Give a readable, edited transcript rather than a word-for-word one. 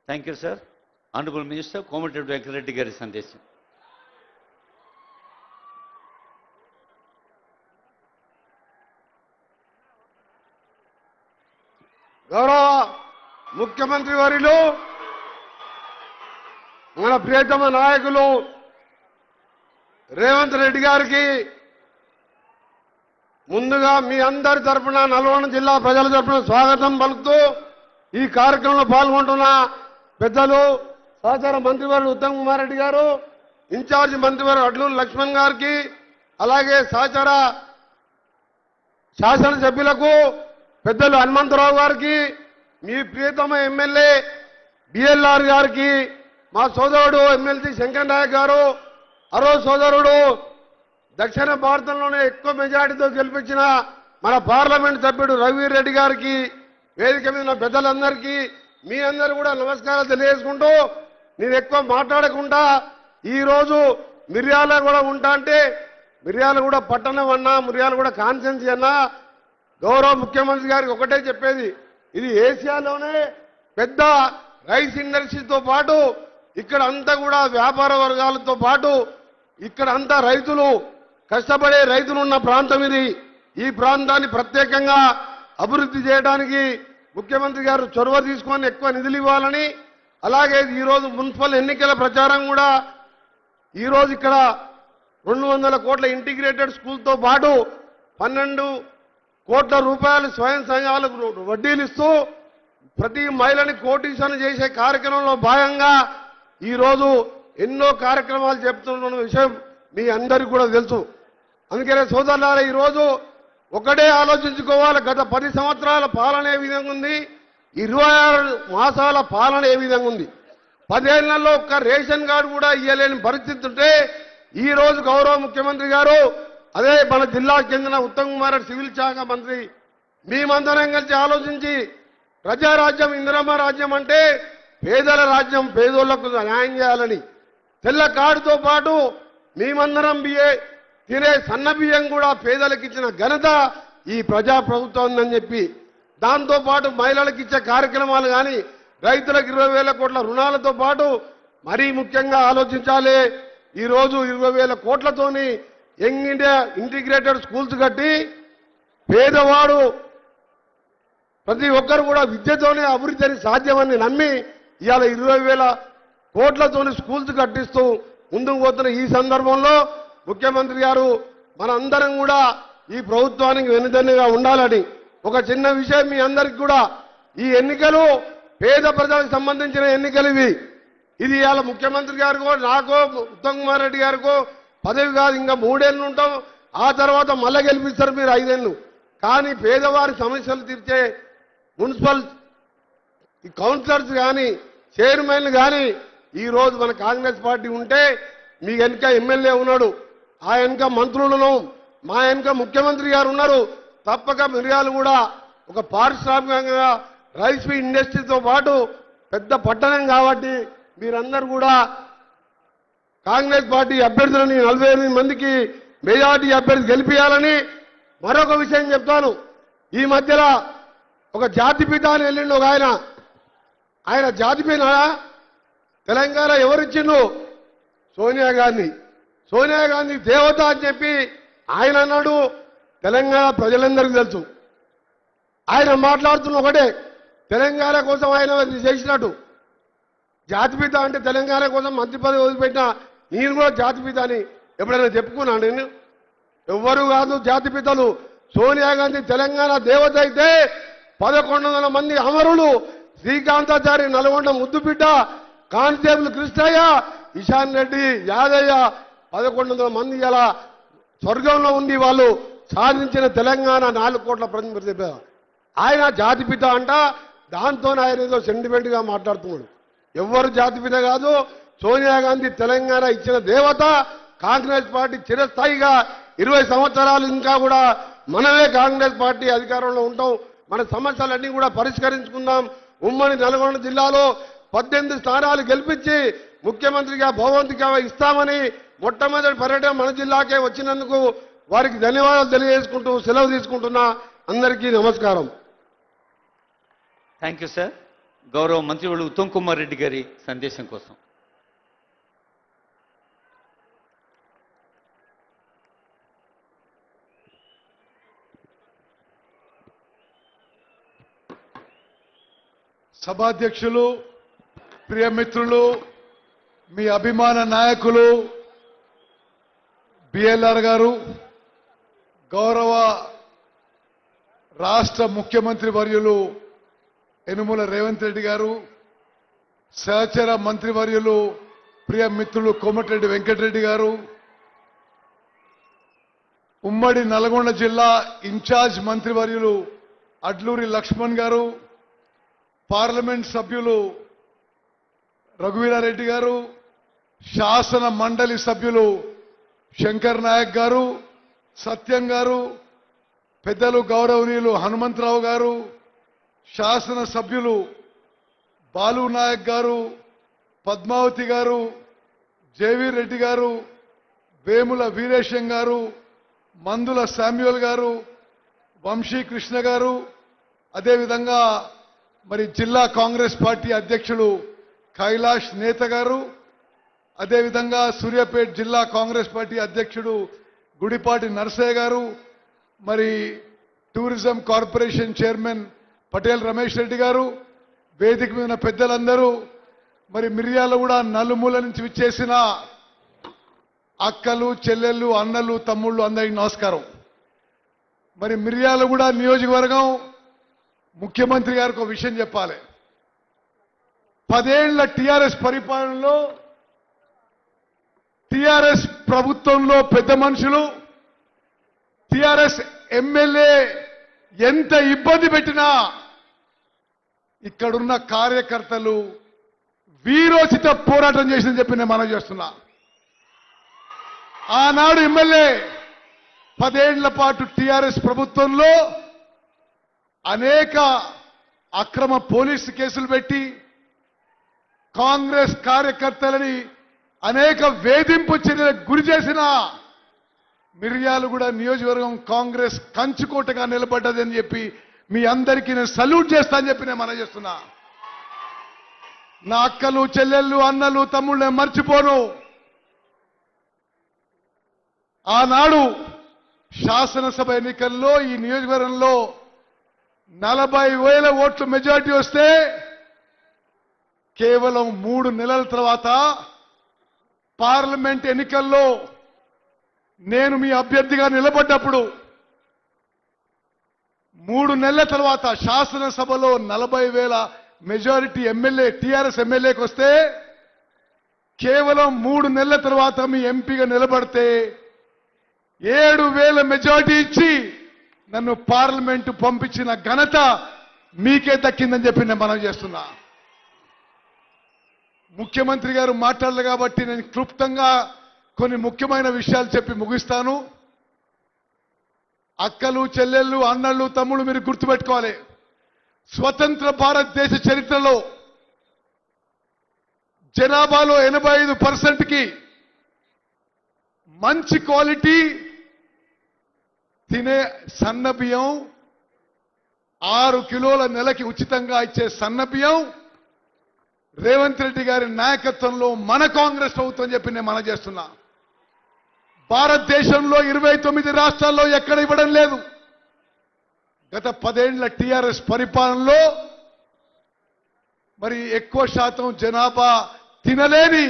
Thank you, sir. Honorable Minister, Komatరెడ్డి Venkatareddy గారి సందేశం. గౌరవ ముఖ్యమంత్రి వర్యులు, మన ప్రియతమ నాయకులు రేవంత్ రెడ్డి గారికి ముందుగా మీ అందరి తరఫున నల్గొండ జిల్లా ప్రజల తరఫున స్వాగతం పలుకుతూ ఈ కార్యక్రమంలో పాల్గొంటున్న పెద్దలు సహచార మంత్రివర్యులు ఉత్తమ్ కుమార్ రెడ్డి గారు, ఇన్ఛార్జి మంత్రివర్యులు అడ్లూరి లక్ష్మణ్ గారికి, అలాగే సహచార శాసనసభ్యులకు పెద్దలు హనుమంతరావు గారికి, మీ ప్రియతమ ఎమ్మెల్యే బిఎల్ఆర్ గారికి, మా సోదరుడు ఎమ్మెల్సీ శంకర్ నాయక్ గారు, అరో సోదరుడు దక్షిణ భారతంలోనే ఎక్కువ మెజార్టీతో గెలిపించిన మన పార్లమెంట్ సభ్యుడు రఘువీర్ రెడ్డి గారికి, వేదిక మీద ఉన్న పెద్దలందరికీ మీ అందరూ కూడా నమస్కారాలు తెలియజేసుకుంటూ, నేను ఎక్కువ మాట్లాడకుండా ఈరోజు మిర్యాల కూడా ఉంటా అంటే మిర్యాల కూడా పట్టణం అన్నా, మిర్యాల కూడా కాన్స్టిట్యున్సీ అన్నా, గౌరవ ముఖ్యమంత్రి గారికి ఒకటే చెప్పేది, ఇది ఏషియాలోనే పెద్ద రైస్ ఇండస్ట్రీతో పాటు ఇక్కడ అంతా కూడా వ్యాపార వర్గాలతో పాటు ఇక్కడ అంతా రైతులు కష్టపడే రైతులు ఉన్న ప్రాంతం ఇది. ఈ ప్రాంతాన్ని ప్రత్యేకంగా అభివృద్ధి చేయడానికి ముఖ్యమంత్రి గారు చొరవ తీసుకొని ఎక్కువ నిధులు ఇవ్వాలని, అలాగే ఈరోజు మున్సిపల్ ఎన్నికల ప్రచారం కూడా ఈరోజు ఇక్కడ 200 కోట్ల ఇంటిగ్రేటెడ్ స్కూల్తో పాటు 12 కోట్ల రూపాయలు స్వయం సంఘాలకు వడ్డీలు ఇస్తూ ప్రతి మహిళని కోటీశ్వరణ చేసే కార్యక్రమంలో భాగంగా ఈరోజు ఎన్నో కార్యక్రమాలు చెప్తున్న విషయం మీ అందరికీ కూడా తెలుసు. అందుకనే సోదరులారా, ఈరోజు ఒకటే ఆలోచించుకోవాలి, గత 10 సంవత్సరాల పాలన ఏ విధంగా ఉంది, 26 మాసాల పాలన ఏ విధంగా ఉంది. 10 ఏళ్లలో ఒక్క రేషన్ కార్డు కూడా ఇవ్వలేని పరిస్థితి ఉంటే ఈ రోజు గౌరవ ముఖ్యమంత్రి గారు, అదే మన జిల్లాకు చెందిన ఉత్తమ్ కుమార్ రెడ్డి సివిల్ శాఖ మంత్రి, మేమందరం కలిసి ఆలోచించి ప్రజారాజ్యం ఇందిరమ్మ రాజ్యం అంటే పేదల రాజ్యం, పేదోళ్లకు న్యాయం చేయాలని తెల్ల కార్డుతో పాటు మేమందరం తినే సన్న బియ్యం కూడా పేదలకు ఇచ్చిన ఘనత ఈ ప్రజా ప్రభుత్వం ఉందని చెప్పి, దాంతోపాటు మహిళలకు ఇచ్చే కార్యక్రమాలు కానీ రైతులకు 20,000 కోట్ల రుణాలతో పాటు మరీ ముఖ్యంగా ఆలోచించాలి. ఈరోజు 20,000 కోట్లతోని యంగ్ ఇండియా ఇంటిగ్రేటెడ్ స్కూల్స్ కట్టి పేదవాడు ప్రతి ఒక్కరు కూడా విద్యతోనే అభివృద్ధి సాధ్యమని నమ్మి ఇవాళ 20,000 కోట్లతోని స్కూల్స్ కట్టిస్తూ ముందుకు పోతున్న ఈ సందర్భంలో ముఖ్యమంత్రి గారు మనందరం కూడా ఈ ప్రభుత్వానికి వెనుదన్నుగా ఉండాలని ఒక చిన్న విషయం మీ అందరికీ కూడా, ఈ ఎన్నికలు పేద ప్రజలకు సంబంధించిన ఎన్నికలు ఇది ఇవాళ ముఖ్యమంత్రి గారికో నాకో ఉత్తమ్ కుమార్ రెడ్డి గారికో పదవి కాదు, ఇంకా 3 ఏళ్ళు ఉంటాం, ఆ తర్వాత మళ్ళీ గెలిపిస్తారు మీరు 5 ఏళ్ళు. కానీ పేదవారి సమస్యలు తీర్చే మున్సిపల్ కౌన్సిలర్స్ కానీ చైర్మన్లు కానీ ఈరోజు మన కాంగ్రెస్ పార్టీ ఉంటే మీ వెనుక ఎమ్మెల్యే ఉన్నాడు, ఆ వెనుక మంత్రులను, మా వెనుక ముఖ్యమంత్రి గారు ఉన్నారు. తప్పక మిర్యాలు కూడా ఒక పారిశ్రామికంగా రైస్ ఇండస్ట్రీతో పాటు పెద్ద పట్టణం కాబట్టి మీరందరూ కూడా కాంగ్రెస్ పార్టీ అభ్యర్థులని 48 మందికి మెజార్టీ అభ్యర్థి గెలిపించాలని మరొక విషయం చెప్తాను. ఈ మధ్యలో ఒక జాతిపిత అని వెళ్ళిండు ఒక ఆయన జాతిపిత తెలంగాణ ఎవరిచ్చిండు? సోనియా గాంధీ దేవత అని చెప్పి ఆయన అన్నాడు. తెలంగాణ ప్రజలందరికీ తెలుసు. ఆయన మాట్లాడుతున్న ఒకటే, తెలంగాణ కోసం ఆయన చేసినట్టు. జాతిపిత అంటే తెలంగాణ కోసం మంత్రి పదవి వదిలిపెట్టిన నేను కూడా జాతిపిత అని ఎప్పుడైనా చెప్పుకున్నాను నేను? ఎవ్వరు కాదు జాతిపితలు. సోనియా గాంధీ తెలంగాణ దేవత అయితే 1100 మంది అమరులు, శ్రీకాంతాచారి నల్గొండ ముద్దుబిడ్డ, కానిస్టేబుల్ కృష్ణయ్య, ఇషాన్ రెడ్డి, యాదయ్య 1100 మంది ఇలా స్వర్గంలో ఉండి వాళ్ళు సాధించిన తెలంగాణ 4 కోట్ల ప్రజలు. ఆయన జాతిపిత అంట, దాంతో ఆయన ఏదో సెంటిమెంట్గా మాట్లాడుతున్నాడు. ఎవ్వరు జాతిపిత కాదు. సోనియా గాంధీ తెలంగాణ ఇచ్చిన దేవత. కాంగ్రెస్ పార్టీ చిరస్థాయిగా 20 సంవత్సరాలు ఇంకా కూడా మనమే కాంగ్రెస్ పార్టీ అధికారంలో ఉంటాం. మన సమస్యలన్నీ కూడా పరిష్కరించుకుందాం. ఉమ్మడి నల్గొండ జిల్లాలో 18 స్థానాలు గెలిపించి ముఖ్యమంత్రిగా భగవంతుగా ఇస్తామని మొట్టమొదటి పర్యటన మన జిల్లాకే వచ్చినందుకు వారికి ధన్యవాదాలు తెలియజేసుకుంటూ సెలవు తీసుకుంటున్నా. అందరికీ నమస్కారం. Thank you sir. గౌరవ మంత్రివర్యులు ఉత్తమ్ కుమార్ రెడ్డి గారి సందేశం కోసం. సభాధ్యక్షులు, ప్రియమిత్రులు, మీ అభిమాన నాయకులు బిఎల్ఆర్ గారు, గౌరవ రాష్ట్ర ముఖ్యమంత్రి వర్యులు యనుమల రేవంత్ రెడ్డి గారు, సహచర మంత్రివర్యులు ప్రియమిత్రులు కోమటిరెడ్డి వెంకటరెడ్డి గారు, ఉమ్మడి నల్గొండ జిల్లా ఇన్ఛార్జ్ మంత్రివర్యులు అడ్లూరి లక్ష్మణ్ గారు, పార్లమెంట్ సభ్యులు రఘువీరారెడ్డి గారు, శాసన మండలి సభ్యులు శంకర్ నాయక్ గారు, సత్యం గారు, పెద్దలు గౌరవనీయులు హనుమంతరావు గారు, శాసన సభ్యులు బాలు నాయక్ గారు, పద్మావతి గారు, జేవీర్ రెడ్డి గారు, వేముల వీరేశం గారు, మందుల శామ్యూల్ గారు, వంశీ కృష్ణ గారు, అదేవిధంగా మరి జిల్లా కాంగ్రెస్ పార్టీ అధ్యక్షులు కైలాష్ నేత గారు, అదేవిధంగా సూర్యాపేట జిల్లా కాంగ్రెస్ పార్టీ అధ్యక్షుడు గుడిపాటి నరసయ్య గారు, మరి tourism corporation chairman Patel Ramesh Reddy గారు, వేదిక మీద ఉన్న పెద్దలందరూ, మరి మిర్యాలగూడ నలుమూల నుంచి విచ్చేసిన అక్కలు, చెల్లెళ్ళు, అన్నలు, తమ్ముళ్ళు అందరికీ నమస్కారం. మరి మిర్యాలగూడ నియోజకవర్గం ముఖ్యమంత్రి గారికి ఒక విషయం చెప్పాలి. 10 ఏళ్ల టీఆర్ఎస్ పరిపాలనలో, టీఆర్ఎస్ ప్రభుత్వంలో పెద్ద మనుషులు, టీఆర్ఎస్ ఎమ్మెల్యే ఎంత ఇబ్బంది పెట్టినా ఇక్కడున్న కార్యకర్తలు వీరోచిత పోరాటం చేసిందని చెప్పి నేను మనవి చేస్తున్నా. ఆనాడు ఎమ్మెల్యే 10 ఏళ్ల పాటు టీఆర్ఎస్ ప్రభుత్వంలో అనేక అక్రమ పోలీసు కేసులు పెట్టి కాంగ్రెస్ కార్యకర్తలని అనేక వేధింపు చర్యలకు గురి చేసిన మిర్యాలగూడ నియోజకవర్గం కాంగ్రెస్ కంచుకోటగా నిలబడ్డదని చెప్పి మీ అందరికీ నేను సల్యూట్ చేస్తానని చెప్పి నేను మనవి చేస్తున్నా. నా అక్కలు, చెల్లెళ్ళు, అన్నలు, తమ్ముళ్ళు నేను మర్చిపోను. ఆనాడు శాసనసభ ఎన్నికల్లో ఈ నియోజకవర్గంలో 40,000 ఓట్ల మెజారిటీ వస్తే కేవలం 3 నెలల తర్వాత పార్లమెంట్ ఎన్నికల్లో నేను మీ అభ్యర్థిగా నిలబడ్డప్పుడు 3 నెలల తర్వాత శాసనసభలో 40,000 మెజారిటీ ఎమ్మెల్యే టీఆర్ఎస్ ఎమ్మెల్యేకి వస్తే కేవలం 3 నెలల తర్వాత మీ ఎంపీగా నిలబడితే 7,000 మెజారిటీ ఇచ్చి నన్ను పార్లమెంటు పంపించిన ఘనత మీకే దక్కిందని చెప్పి నేను మనవి చేస్తున్నా. ముఖ్యమంత్రి గారు మాట్లాడలేదు కాబట్టి నేను క్లుప్తంగా కొన్ని ముఖ్యమైన విషయాలు చెప్పి ముగిస్తాను. అక్కలు, చెల్లెళ్ళు, అన్నళ్ళు, తమ్ముళ్ళు మీరు గుర్తుపెట్టుకోవాలి. స్వతంత్ర భారతదేశ చరిత్రలో జనాభాలో 85%కి మంచి క్వాలిటీ తినే సన్న బియ్యం, 6 కిలోల నెలకి ఉచితంగా ఇచ్చే సన్న బియ్యం రేవంత్ రెడ్డి గారి నాయకత్వంలో మన కాంగ్రెస్ ప్రభుత్వం చెప్పి నేను మనవి చేస్తున్నా. భారతదేశంలో 29 రాష్ట్రాల్లో ఎక్కడ ఇవ్వడం లేదు. గత 10 ఏళ్ల టీఆర్ఎస్ పరిపాలనలో మరి ఎక్కువ శాతం జనాభా తినలేని